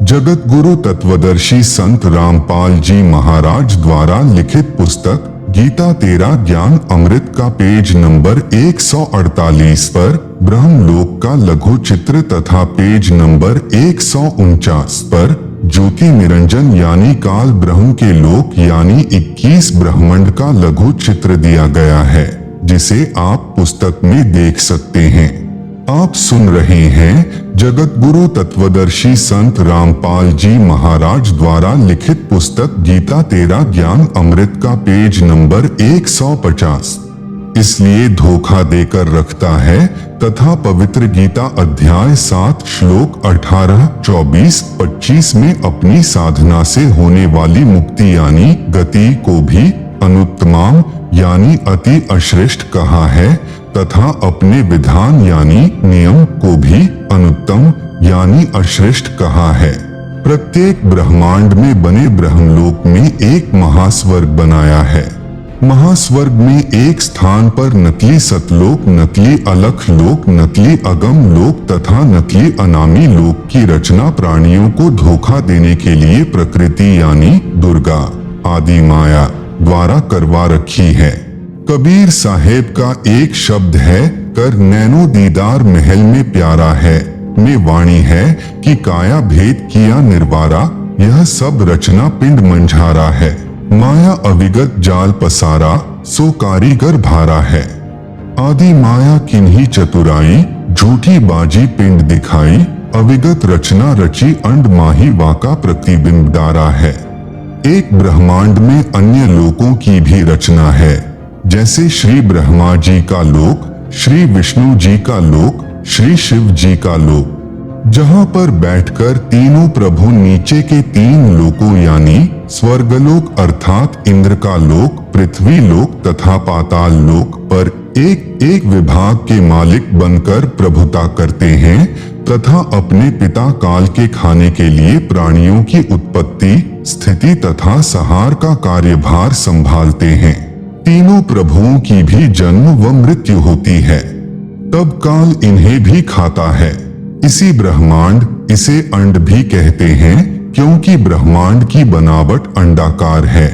जगत गुरु तत्वदर्शी संत रामपाल जी महाराज द्वारा लिखित पुस्तक गीता तेरा ज्ञान अमृत का पेज नंबर 148 पर ब्रह्मलोक का लघु चित्र तथा पेज नंबर 149 पर ज्योति निरंजन यानी काल ब्रह्म के लोक यानी 21 ब्रह्मांड का लघु चित्र दिया गया है, जिसे आप पुस्तक में देख सकते हैं। आप सुन रहे हैं जगत गुरु तत्वदर्शी संत रामपाल जी महाराज द्वारा लिखित पुस्तक गीता तेरा ज्ञान अमृत का पेज नंबर 150 इसलिए धोखा देकर रखता है तथा पवित्र गीता अध्याय 7 श्लोक 18, 24, 25 में अपनी साधना से होने वाली मुक्ति यानी गति को भी अनुत्तम यानी अति अश्रेष्ठ कहा है तथा अपने विधान यानी नियम को भी अनुत्तम यानी अश्रेष्ठ कहा है। प्रत्येक ब्रह्मांड में बने ब्रह्मलोक में एक महास्वर्ग बनाया है। महास्वर्ग में एक स्थान पर नकली सतलोक, नकली अलख लोक, नकली अगम लोक तथा नकली अनामी लोक की रचना प्राणियों को धोखा देने के लिए प्रकृति यानी दुर्गा आदि माया द्वारा करवा रखी है। कबीर साहेब का एक शब्द है, कर नैनो दीदार महल में प्यारा है, में वाणी है कि काया भेद किया निर्वारा, यह सब रचना पिंड मंझारा है, माया अविगत जाल पसारा, सो कारीगर भारा है। आदि माया किन्ही चतुराई, झूठी बाजी पिंड दिखाई, अविगत रचना रची अंड माही वाका प्रतिबिंब डारा है। एक ब्रह्मांड में अन्य लोकों की भी रचना है, जैसे श्री ब्रह्मा जी का लोक, श्री विष्णु जी का लोक, श्री शिव जी का लोक, जहां पर बैठकर तीनों प्रभु नीचे के 3 लोकों यानी स्वर्गलोक अर्थात इंद्र का लोक, पृथ्वी लोक तथा पाताल लोक पर एक एक विभाग के मालिक बनकर प्रभुता करते हैं तथा अपने पिता काल के खाने के लिए प्राणियों की उत्पत्ति, स्थिति तथा संहार का कार्यभार संभालते हैं। तीनों प्रभुओं की भी जन्म व मृत्यु होती है, तब काल इन्हें भी खाता है। इसी ब्रह्मांड इसे अंड भी कहते हैं क्योंकि ब्रह्मांड की बनावट अंडाकार है।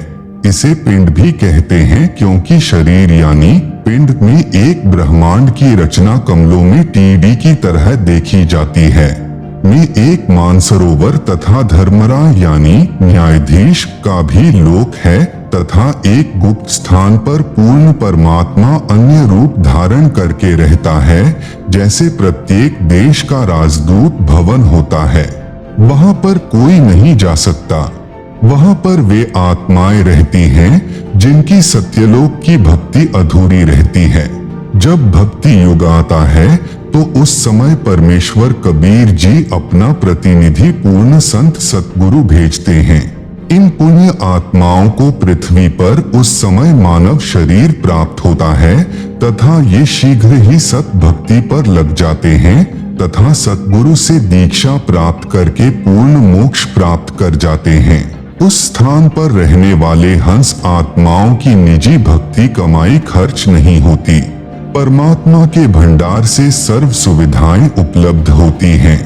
इसे पिंड भी कहते हैं क्योंकि शरीर यानी पिंड में एक ब्रह्मांड की रचना कमलों में टीडी की तरह देखी जाती है। में एक मानसरोवर तथा धर्मराज यानी न्यायाधीश का भी लोक है तथा एक गुप्त स्थान पर पूर्ण परमात्मा अन्य रूप धारण करके रहता है, जैसे प्रत्येक देश का राजदूत भवन होता है। वहां पर कोई नहीं जा सकता। वहां पर वे आत्माएं रहती हैं जिनकी सत्यलोक की भक्ति अधूरी रहती है। जब भक्ति युग आता है तो उस समय परमेश्वर कबीर जी अपना प्रतिनिधि पूर्ण संत सतगुरु भेजते हैं। इन पुण्य आत्माओं को पृथ्वी पर उस समय मानव शरीर प्राप्त होता है तथा ये शीघ्र ही सत भक्ति पर लग जाते हैं तथा सतगुरु से दीक्षा प्राप्त करके पूर्ण मोक्ष प्राप्त कर जाते हैं। उस स्थान पर रहने वाले हंस आत्माओं की निजी भक्ति कमाई खर्च नहीं होती। परमात्मा के भंडार से सर्व सुविधाएं उपलब्ध होती हैं।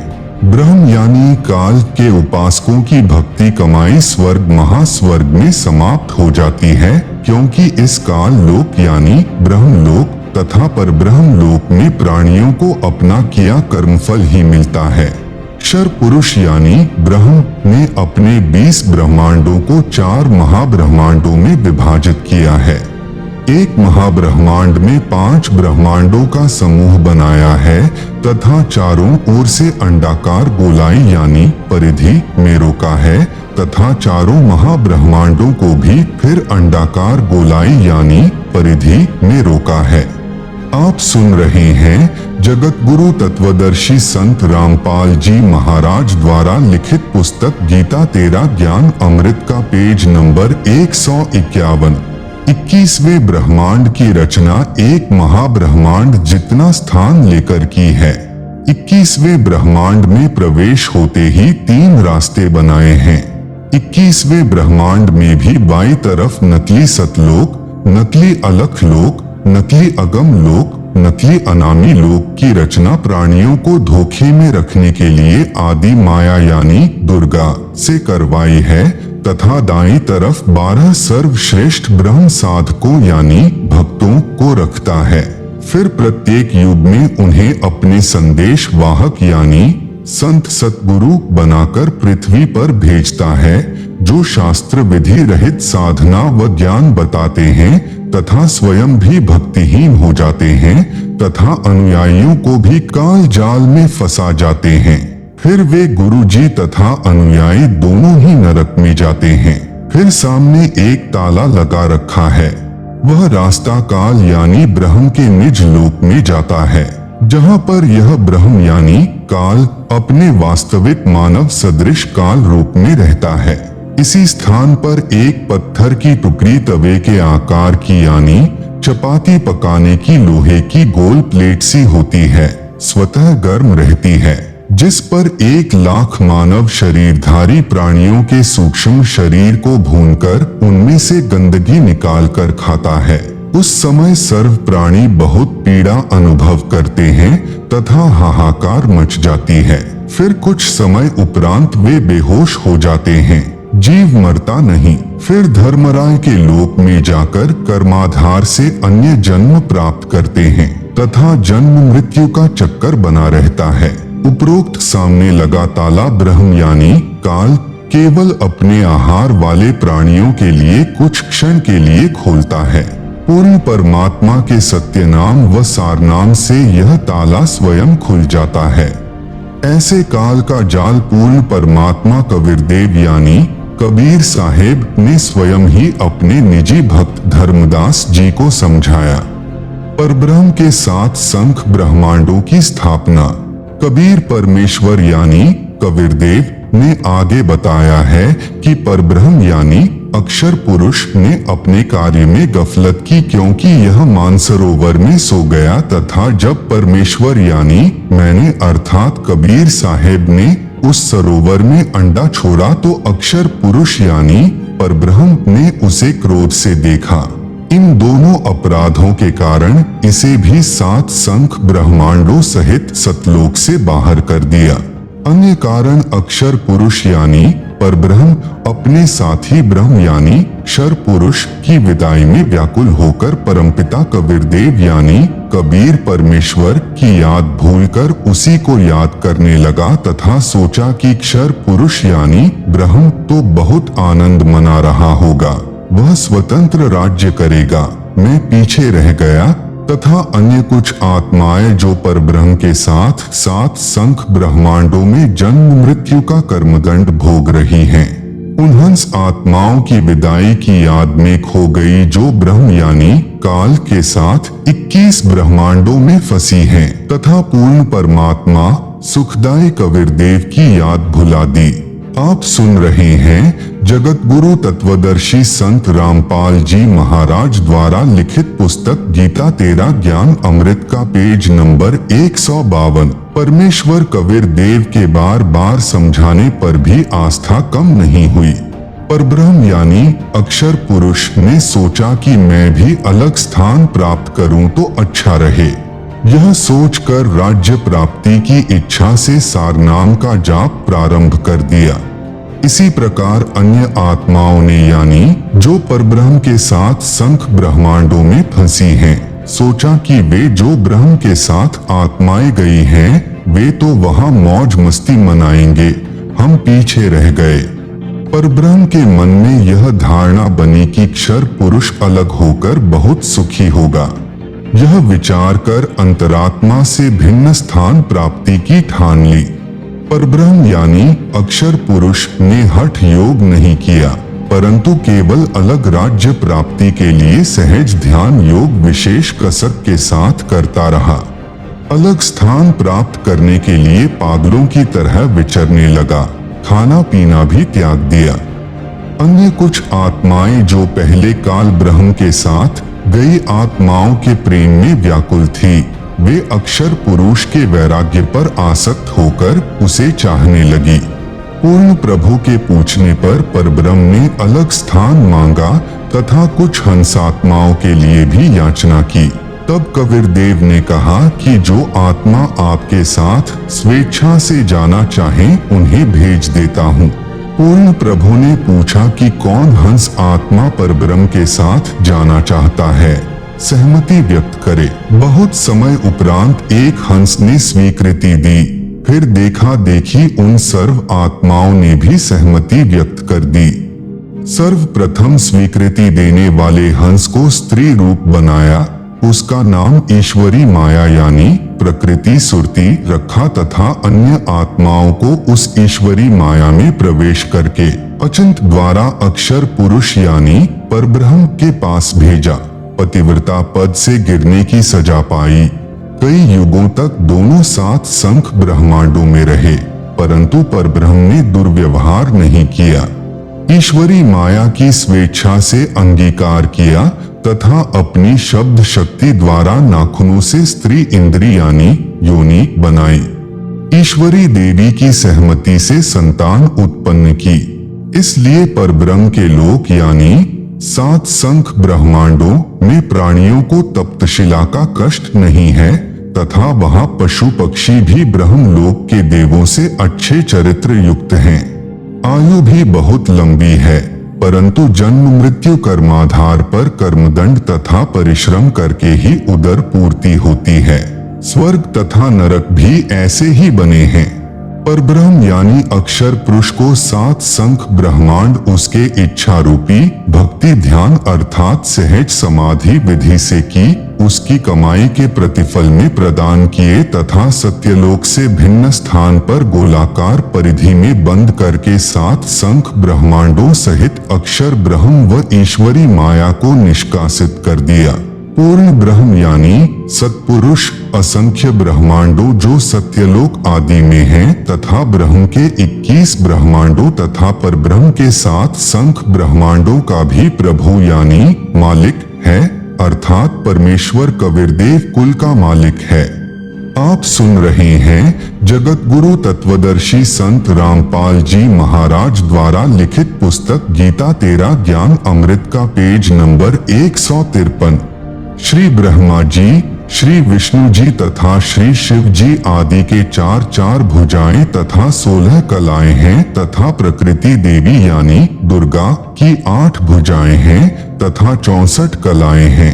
ब्रह्म यानी काल के उपासकों की भक्ति कमाई स्वर्ग महास्वर्ग में समाप्त हो जाती है, क्योंकि इस काल लोक यानी ब्रह्मलोक तथा परब्रह्म लोक में प्राणियों को अपना किया कर्मफल ही मिलता है। क्षर पुरुष यानी ब्रह्म ने अपने 20 ब्रह्मांडों को 4 महाब्रह्मांडों में विभाजित किया है। एक महाब्रह्मांड में 5 ब्रह्मांडों का समूह बनाया है तथा चारों ओर से अंडाकार गोलाई यानी परिधि में रोका है तथा चारों महाब्रह्मांडों को भी फिर अंडाकार गोलाई यानी परिधि में रोका है। आप सुन रहे हैं जगत गुरु तत्वदर्शी संत रामपाल जी महाराज द्वारा लिखित पुस्तक गीता तेरा ज्ञान अमृत का पेज नंबर 151। 21वें ब्रह्मांड की रचना एक महाब्रह्मांड जितना स्थान लेकर की है। 21वें ब्रह्मांड में प्रवेश होते ही 3 रास्ते बनाए हैं। 21वें ब्रह्मांड में भी बाईं तरफ नकली सतलोक, नकली अलख लोक, नकली अगम लोक नकली अनामी लोक की रचना प्राणियों को धोखे में रखने के लिए आदि माया यानी दुर्गा से करवाई है तथा दाईं तरफ 12 सर्वश्रेष्ठ ब्रह्म साधकों यानी भक्तों को रखता है। फिर प्रत्येक युग में उन्हें अपने संदेश वाहक यानी संत सतगुरु बनाकर पृथ्वी पर भेजता है, जो शास्त्र विधि रहित साधना व ज्ञान बताते हैं तथा स्वयं भी भक्तिहीन हो जाते हैं तथा अनुयायियों को भी काल जाल में फंसा जाते हैं। फिर वे गुरुजी तथा अनुयायी दोनों ही नरक में जाते हैं। फिर सामने एक ताला लगा रखा है, वह रास्ता काल यानी ब्रह्म के निज लोक में जाता है, जहाँ पर यह ब्रह्म यानी काल अपने वास्तविक मानव सदृश काल रूप में रहता है। इसी स्थान पर एक पत्थर की टुकड़ी तवे के आकार की यानी चपाती पकाने की लोहे की गोल प्लेट सी होती है, स्वतः गर्म रहती है, जिस पर 1,00,000 मानव शरीरधारी प्राणियों के सूक्ष्म शरीर को भूनकर उनमें से गंदगी निकालकर खाता है। उस समय सर्व प्राणी बहुत पीड़ा अनुभव करते हैं तथा हाहाकार मच जाती है। फिर कुछ समय उपरांत वे बेहोश हो जाते हैं, जीव मरता नहीं। फिर धर्मराय के लोक में जाकर कर्माधार से अन्य जन्म प्राप्त करते हैं तथा जन्म मृत्यु का चक्कर बना रहता है। उपरोक्त सामने लगा ताला ब्रह्म यानी काल केवल अपने आहार वाले प्राणियों के लिए कुछ क्षण के लिए खोलता है। पूर्ण परमात्मा के सत्य नाम व सार नाम से यह ताला स्वयं खुल जाता है। ऐसे काल का जाल पूर्ण परमात्मा कबीरदेव यानी कबीर साहेब ने स्वयं ही अपने निजी भक्त धर्मदास जी को समझाया। परब्रह्म के 7 संख ब्रह्मांडों की स्थापना कबीर परमेश्वर यानी कबीरदेव ने आगे बताया है कि परब्रह्म यानी अक्षर पुरुष ने अपने कार्य में गफलत की, क्योंकि यह मानसरोवर में सो गया तथा जब परमेश्वर यानी मैंने अर्थात कबीर साहेब ने उस सरोवर में अंडा छोड़ा तो अक्षर पुरुष यानी परब्रह्म ने उसे क्रोध से देखा। इन दोनों अपराधों के कारण इसे भी 7 संख ब्रह्मांडों सहित सतलोक से बाहर कर दिया। अन्य कारण अक्षर पुरुष यानी परब्रह्म अपने साथी ब्रह्म यानी क्षर पुरुष की विदाई में व्याकुल होकर परमपिता कबीरदेव यानी कबीर परमेश्वर की याद भूलकर उसी को याद करने लगा तथा सोचा कि क्षर पुरुष यानी ब्रह्म तो बहुत आनंद मना रहा होगा, वह स्वतंत्र राज्य करेगा, मैं पीछे रह गया। तथा अन्य कुछ आत्माएं जो परब्रह्म के साथ 7 संख ब्रह्मांडों में जन्म मृत्यु का कर्मदंड भोग रही हैं, उन हंस आत्माओं की विदाई की याद में खो गई जो ब्रह्म यानी काल के साथ 21 ब्रह्मांडों में फंसी हैं तथा पूर्ण परमात्मा सुखदायी कबीरदेव की याद भुला दी। आप सुन रहे हैं जगत गुरु तत्वदर्शी संत रामपाल जी महाराज द्वारा लिखित पुस्तक गीता तेरा ज्ञान अमृत का पेज नंबर 152। परमेश्वर कबीरदेव के बार बार समझाने पर भी आस्था कम नहीं हुई। परब्रह्म यानी अक्षर पुरुष ने सोचा कि मैं भी अलग स्थान प्राप्त करूं तो अच्छा रहे। यह सोचकर राज्य प्राप्ति की इच्छा से सारनाम का जाप प्रारंभ कर दिया। इसी प्रकार अन्य आत्माओं ने यानी जो परब्रह्म के साथ संख ब्रह्मांडों में फंसी हैं, सोचा कि वे जो ब्रह्म के साथ आत्माएं गई हैं, वे तो वहां मौज मस्ती मनाएंगे, हम पीछे रह गए। परब्रह्म के मन में यह धारणा बनी कि क्षर पुरुष अलग होकर बहुत सुखी होगा। यह विचार कर अंतरात्मा से भिन्न स्थान प्राप्ति की ठान ली। परब्रह्म यानी अक्षर पुरुष ने हठ योग नहीं किया, परंतु केवल अलग राज्य प्राप्ति के लिए सहज ध्यान योग विशेष कसक के साथ करता रहा। अलग स्थान प्राप्त करने के लिए पागलों की तरह विचरने लगा, खाना पीना भी त्याग दिया। अन्य कुछ आत्माएं जो पहले काल ब्रह्म के साथ गई आत्माओं के प्रेम में व्याकुल थी, वे अक्षर पुरुष के वैराग्य पर आसक्त होकर उसे चाहने लगी। पूर्ण प्रभु के पूछने पर परब्रह्म ने अलग स्थान मांगा तथा कुछ हंसात्माओं के लिए भी याचना की। तब कबीरदेव ने कहा कि जो आत्मा आपके साथ स्वेच्छा से जाना चाहें उन्हें भेज देता हूँ। पूर्ण प्रभु ने पूछा कि कौन हंस आत्मा परब्रह्म के साथ जाना चाहता है, सहमति व्यक्त करे। बहुत समय उपरांत एक हंस ने स्वीकृति दी। फिर देखा देखी उन सर्व आत्माओं ने भी सहमति व्यक्त कर दी। सर्वप्रथम स्वीकृति देने वाले हंस को स्त्री रूप बनाया, उसका नाम ईश्वरी माया यानी प्रकृति सुरती रखा तथा अन्य आत्माओं को उस ईश्वरी माया में प्रवेश करके अचिंत द्वारा अक्षर पुरुष यानी परब्रह्म के पास भेजा। पतिव्रता पद से गिरने की सजा पाई। कई युगों तक दोनों साथ संख ब्रह्मांडों में रहे, परंतु परब्रह्म ने दुर्व्यवहार नहीं किया। ईश्वरी माया की स्वेच्छा से अंगीकार किया तथा अपनी शब्द शक्ति द्वारा नाखूनों से स्त्री इंद्री यानी योनि बनाई। ईश्वरी देवी की सहमति से संतान उत्पन्न की। इसलिए परब्रह्म के लोक यानी 7 संख ब्रह्मांडों में प्राणियों को तप्तशिला का कष्ट नहीं है तथा वहां पशु पक्षी भी ब्रह्मलोक के देवों से अच्छे चरित्र युक्त हैं। आयु भी बहुत लंबी है, परंतु जन्म मृत्यु कर्माधार पर कर्मदंड तथा परिश्रम करके ही उदर पूर्ति होती है। स्वर्ग तथा नरक भी ऐसे ही बने हैं। परब्रह्म यानी अक्षर पुरुष को 7 संख ब्रह्मांड उसके इच्छा रूपी भक्ति ध्यान अर्थात सहज समाधि विधि से की उसकी कमाई के प्रतिफल में प्रदान किए तथा सत्यलोक से भिन्न स्थान पर गोलाकार परिधि में बंद करके 7 संख ब्रह्मांडों सहित अक्षर ब्रह्म व ईश्वरी माया को निष्कासित कर दिया। पूर्ण ब्रह्म यानी सत्पुरुष असंख्य ब्रह्मांडों जो सत्यलोक आदि में हैं तथा ब्रह्म के 21 ब्रह्मांडों तथा परब्रह्म के 7 संख ब्रह्मांडों का भी प्रभु यानी मालिक है, अर्थात परमेश्वर कबीरदेव कुल का मालिक है। आप सुन रहे हैं जगत गुरु तत्वदर्शी संत रामपाल जी महाराज द्वारा लिखित पुस्तक गीता तेरा ज्ञान अमृत का पेज नंबर 153। श्री ब्रह्मा जी, श्री विष्णु जी तथा श्री शिव जी आदि के 4 भुजाएं तथा 16 कलाएं हैं तथा प्रकृति देवी यानी दुर्गा की 8 भुजाएं हैं तथा 64 कलाएं हैं।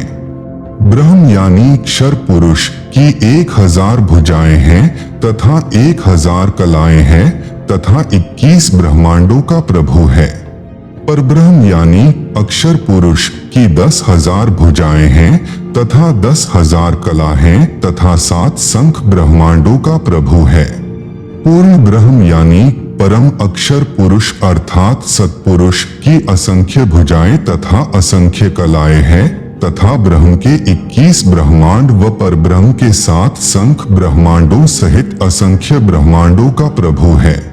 ब्रह्म यानी क्षर पुरुष की 1000 भुजाएं हैं तथा 1000 कलाएं हैं तथा 21 ब्रह्मांडों का प्रभु है। परब्रह्म यानी अक्षर पुरुष की 10,000 भुजाएं हैं तथा 10,000 कला हैं तथा 7 संख ब्रह्मांडों का प्रभु है। पूर्ण ब्रह्म यानी परम अक्षर पुरुष अर्थात सत्पुरुष की असंख्य भुजाएं तथा असंख्य कलाएं हैं तथा ब्रह्म के 21 ब्रह्मांड व परब्रह्म के 7 संख ब्रह्मांडों सहित असंख्य ब्रह्मांडों का प्रभु है।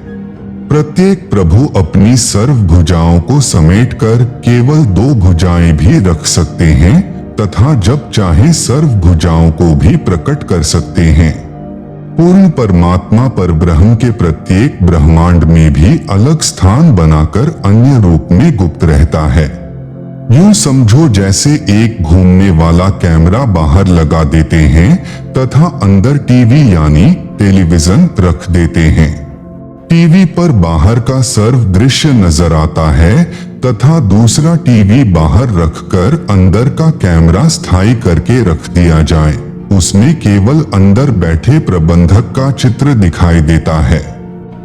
प्रत्येक प्रभु अपनी सर्व भुजाओं को समेटकर केवल 2 भुजाएं भी रख सकते हैं तथा जब चाहे सर्व भुजाओं को भी प्रकट कर सकते हैं। पूर्ण परमात्मा परब्रह्म के प्रत्येक ब्रह्मांड में भी अलग स्थान बनाकर अन्य रूप में गुप्त रहता है। यूं समझो जैसे एक घूमने वाला कैमरा बाहर लगा देते हैं तथा अंदर टीवी यानी टेलीविजन रख देते हैं। टीवी पर बाहर का सर्व दृश्य नजर आता है तथा दूसरा टीवी बाहर रखकर अंदर का कैमरा स्थायी करके रख दिया जाए, उसमें केवल अंदर बैठे प्रबंधक का चित्र दिखाई देता है,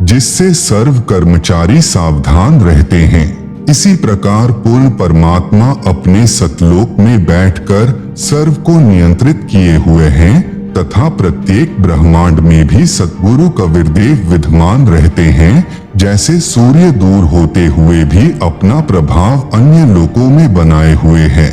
जिससे सर्व कर्मचारी सावधान रहते हैं। इसी प्रकार पूर्ण परमात्मा अपने सतलोक में बैठकर सर्व को नियंत्रित किए हुए हैं तथा प्रत्येक ब्रह्मांड में भी सतगुरु कबीरदेव विद्यमान रहते हैं, जैसे सूर्य दूर होते हुए भी अपना प्रभाव अन्य लोकों में बनाए हुए है।